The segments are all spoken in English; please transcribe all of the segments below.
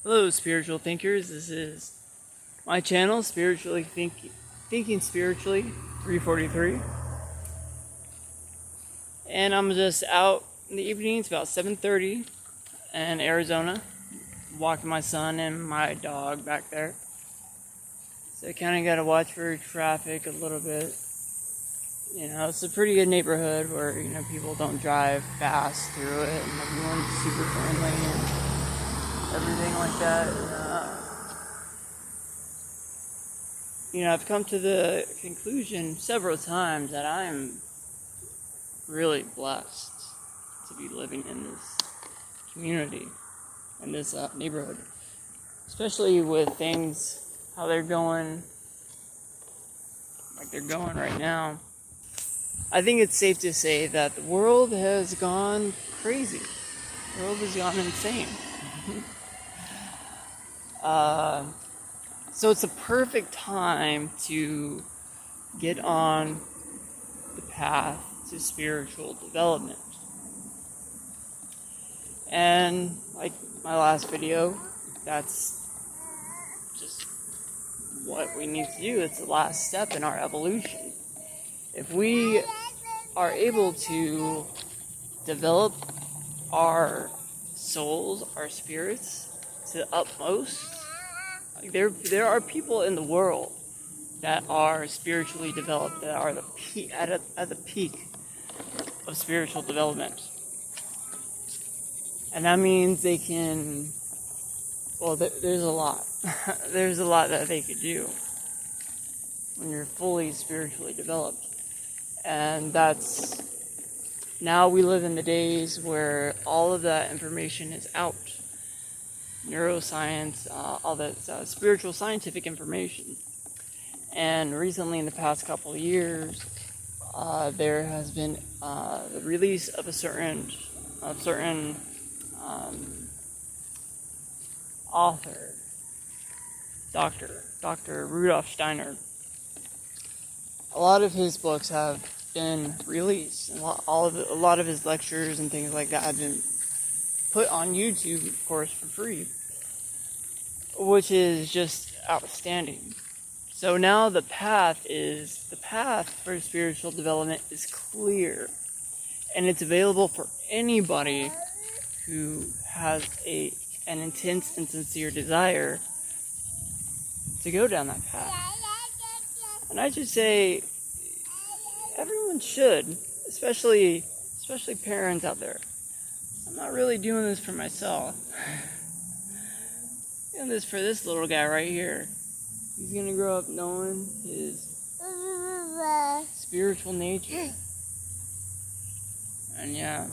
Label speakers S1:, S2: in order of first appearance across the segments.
S1: Hello, spiritual thinkers. This is my channel, Thinking Spiritually 343. And I'm just out in the evening. It's about 7:30 in Arizona, walking my son and my dog back there. So I kind of got to watch for traffic a little bit. You know, it's a pretty good neighborhood where, people don't drive fast through it and everyone's super friendly and everything like that. I've come to the conclusion several times that I'm really blessed to be living in this community, in this neighborhood, especially with things, how they're going, like they're going right now. I think it's safe to say that the world has gone crazy. The world has gone insane. So it's a perfect time to get on the path to spiritual development. And like my last video, that's just what we need to do. It's the last step in our evolution. If we are able to develop our souls, our spirits to the utmost, like there are people in the world that are spiritually developed, that are at the peak of spiritual development. And that means they can, there's a lot. There's a lot that they could do when you're fully spiritually developed. And now we live in the days where all of that information is out. Neuroscience, all that spiritual scientific information. And recently, in the past couple of years, there has been the release of a certain author, Dr. Rudolf Steiner. A lot of his books have been released, and a lot of his lectures and things like that have been put on YouTube, of course, for free, which is just outstanding. So now the path for spiritual development is clear, and it's available for anybody who has an intense and sincere desire to go down that path. And I should say, everyone should, especially parents out there. I'm not really doing this for myself. I'm doing this for this little guy right here. He's gonna grow up knowing his spiritual nature. And yeah.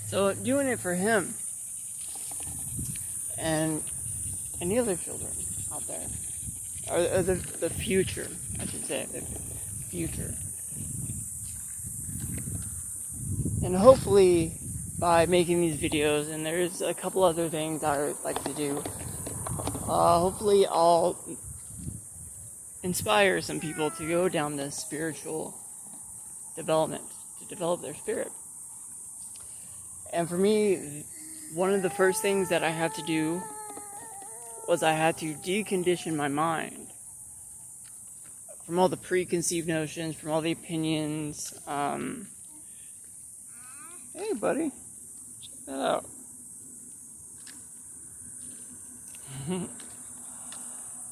S1: So doing it for him and any other children out there. Or the future, I should say, the future. And hopefully, by making these videos, and there's a couple other things I would like to do, hopefully I'll inspire some people to go down this spiritual development, to develop their spirit. And for me, one of the first things that I had to do was I had to decondition my mind from all the preconceived notions, from all the opinions. Hey, buddy, check that out.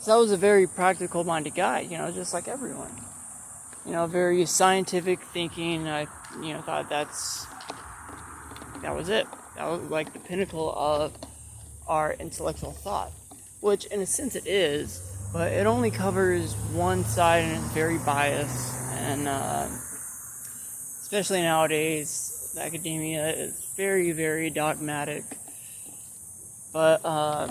S1: So I was a very practical-minded guy, just like everyone. Very scientific thinking. I, thought that was it. That was like the pinnacle of our intellectual thought. Which, in a sense, it is, but it only covers one side and it's very biased. And especially nowadays, the academia is very, very dogmatic. But I'll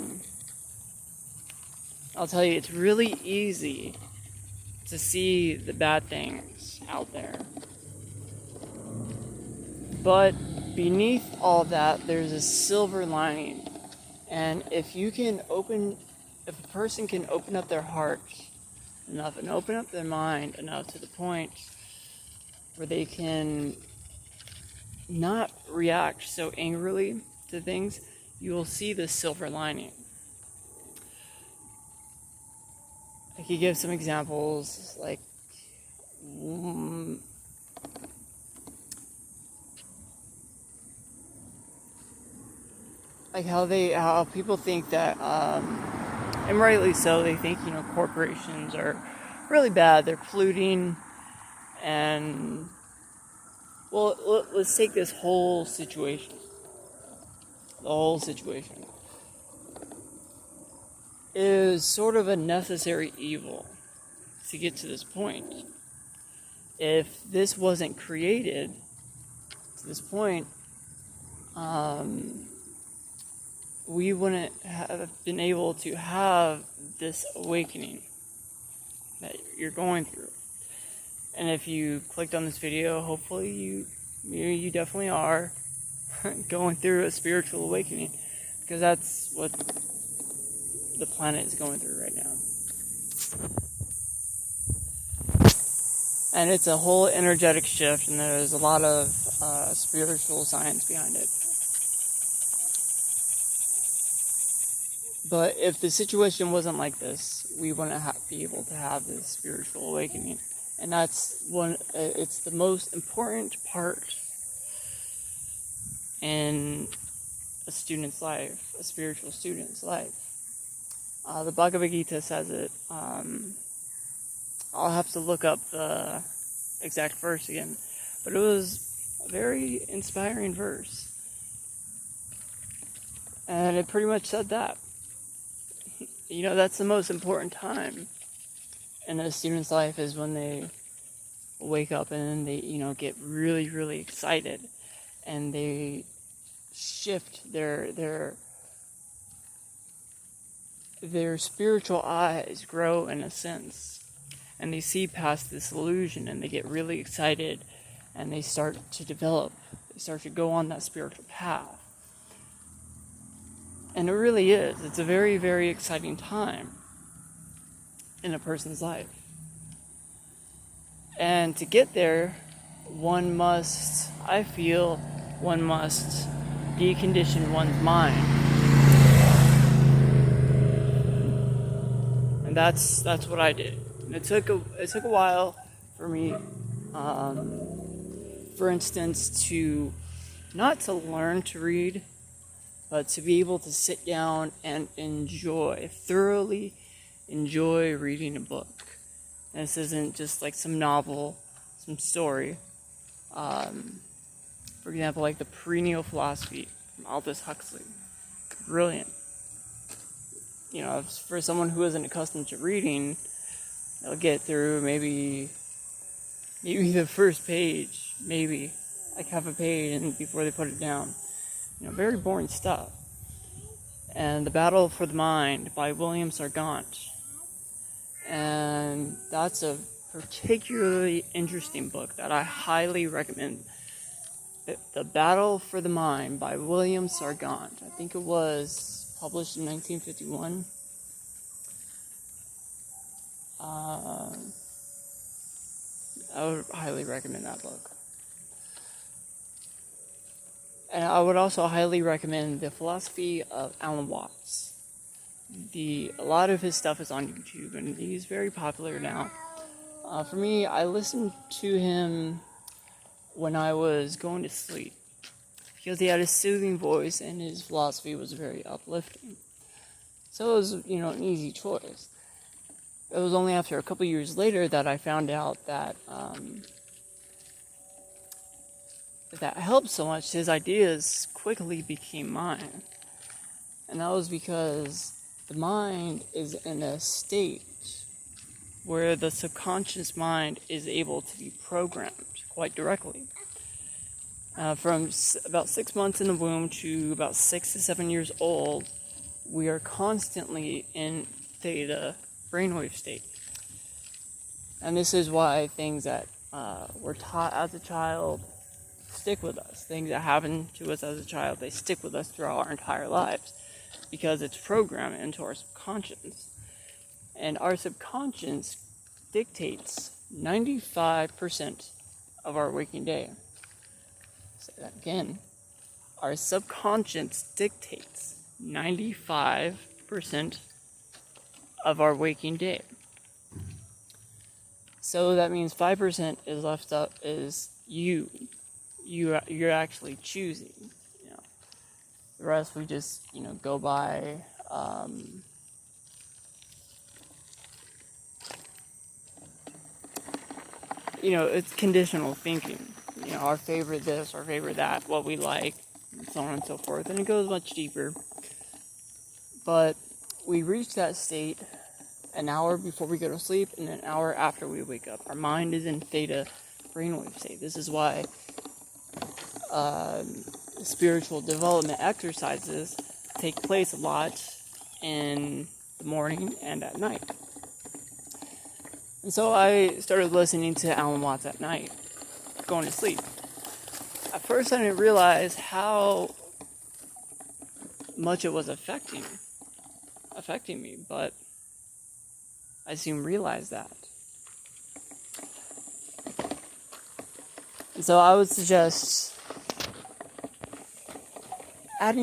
S1: tell you, it's really easy to see the bad things out there. But beneath all that, there's a silver lining. And if a person can open up their heart enough and open up their mind enough to the point where they can not react so angrily to things, you will see the silver lining. I could give some examples, like how people think that, and rightly so, they think, corporations are really bad, they're polluting, and, well, let's take this whole situation. The whole situation is sort of a necessary evil to get to this point. If this wasn't created to this point, we wouldn't have been able to have this awakening that you're going through. And if you clicked on this video, hopefully you definitely are going through a spiritual awakening, because that's what the planet is going through right now. And it's a whole energetic shift, and there's a lot of spiritual science behind it. But if the situation wasn't like this, we wouldn't be able to have this spiritual awakening. And that's it's the most important part in a student's life, a spiritual student's life. The Bhagavad Gita says it. I'll have to look up the exact verse again, but it was a very inspiring verse. And it pretty much said that. That's the most important time in a student's life, is when they wake up and they, get really, really excited, and they shift their spiritual eyes grow, in a sense, and they see past this illusion, and they get really excited, and they start to develop, they start to go on that spiritual path. And it really is. It's a very, very exciting time in a person's life. And to get there, one must decondition one's mind. And that's what I did. And it took a while for me, for instance, not to learn to read, but to be able to sit down and thoroughly enjoy reading a book. And this isn't just like some novel, some story. For example, like the Perennial Philosophy from Aldous Huxley. Brilliant. For someone who isn't accustomed to reading, they'll get through maybe the first page, maybe like half a page, and before they put it down. Very boring stuff. And The Battle for the Mind by William Sargant. And that's a particularly interesting book that I highly recommend. The Battle for the Mind by William Sargant. I think it was published in 1951. I would highly recommend that book. And I would also highly recommend The Philosophy of Alan Watts. A lot of his stuff is on YouTube, and he's very popular now. For me, I listened to him when I was going to sleep, because he had a soothing voice and his philosophy was very uplifting. So it was, an easy choice. It was only after a couple years later that I found out that that helped so much. His ideas quickly became mine. And that was because the mind is in a state where the subconscious mind is able to be programmed quite directly. From about 6 months in the womb to about 6 to 7 years old, we are constantly in theta brainwave state. And this is why things that were taught as a child stick with us. Things that happen to us as a child, they stick with us throughout our entire lives, because it's programmed into our subconscious. And our subconscious dictates 95% of our waking day. Say that again. Our subconscious dictates 95% of our waking day. So that means 5% is left up is you're actually choosing. You know, the rest we just go by. It's conditional thinking. Our favorite this, our favorite that, what we like, and so on and so forth. And it goes much deeper. But we reach that state an hour before we go to sleep and an hour after we wake up. Our mind is in theta brainwave state. This is why spiritual development exercises take place a lot in the morning and at night. And so I started listening to Alan Watts at night, going to sleep. At first I didn't realize how much it was affecting me, but I soon realized that. And so I would suggest add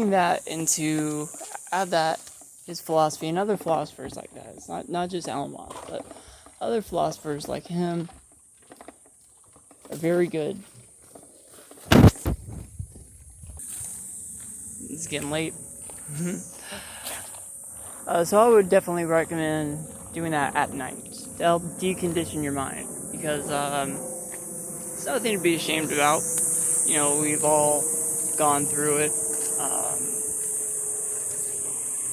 S1: that his philosophy and other philosophers like that. It's not just Alan Watts, but other philosophers like him are very good. It's getting late. So I would definitely recommend doing that at night to help decondition your mind, because it's nothing to be ashamed about. We've all gone through it.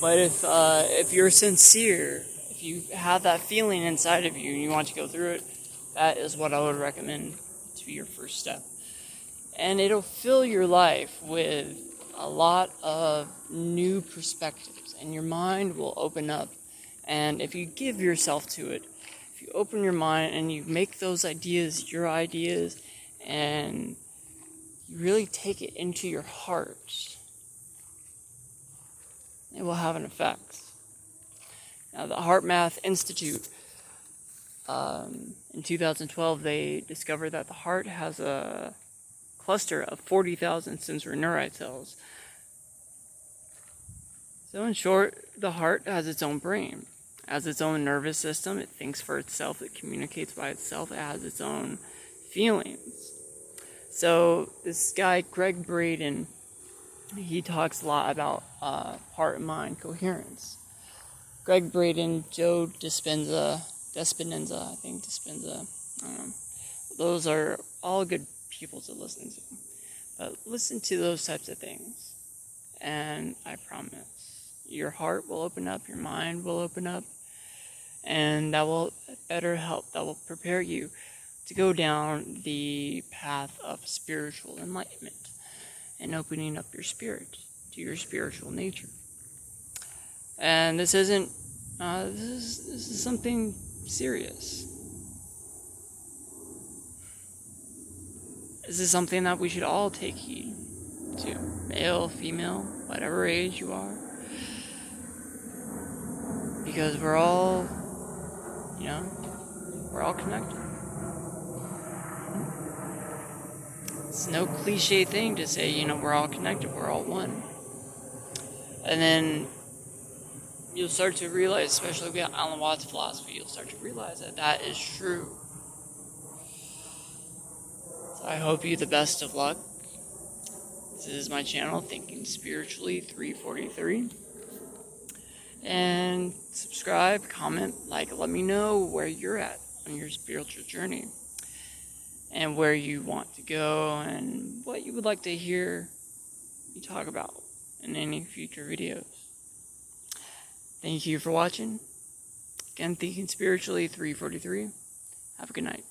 S1: But if you're sincere, if you have that feeling inside of you and you want to go through it, that is what I would recommend to be your first step. And it'll fill your life with a lot of new perspectives, and your mind will open up. And if you give yourself to it, if you open your mind and you make those ideas your ideas, and you really take it into your heart, it will have an effect. Now, the HeartMath Institute, in 2012, they discovered that the heart has a cluster of 40,000 sensory neurite cells. So in short, the heart has its own brain, has its own nervous system. It thinks for itself, it communicates by itself, it has its own feelings. So this guy, Greg Braden, he talks a lot about heart and mind coherence. Greg Braden, Joe Dispenza, I don't know. Those are all good people to listen to. But listen to those types of things, and I promise your heart will open up, your mind will open up, and that will better help, that will prepare you to go down the path of spiritual enlightenment and opening up your spirit to your spiritual nature. And this isn't, this is something serious. This is something that we should all take heed to, male, female, whatever age you are. Because we're all, we're all connected. It's no cliche thing to say, we're all connected, we're all one. And then you'll start to realize, especially with Alan Watts' philosophy, you'll start to realize that that is true. So I hope you the best of luck. This is my channel, Thinking Spiritually 343. And subscribe, comment, let me know where you're at on your spiritual journey, and where you want to go, and what you would like to hear me talk about in any future videos. Thank you for watching. Again, Thinking Spiritually 343. Have a good night.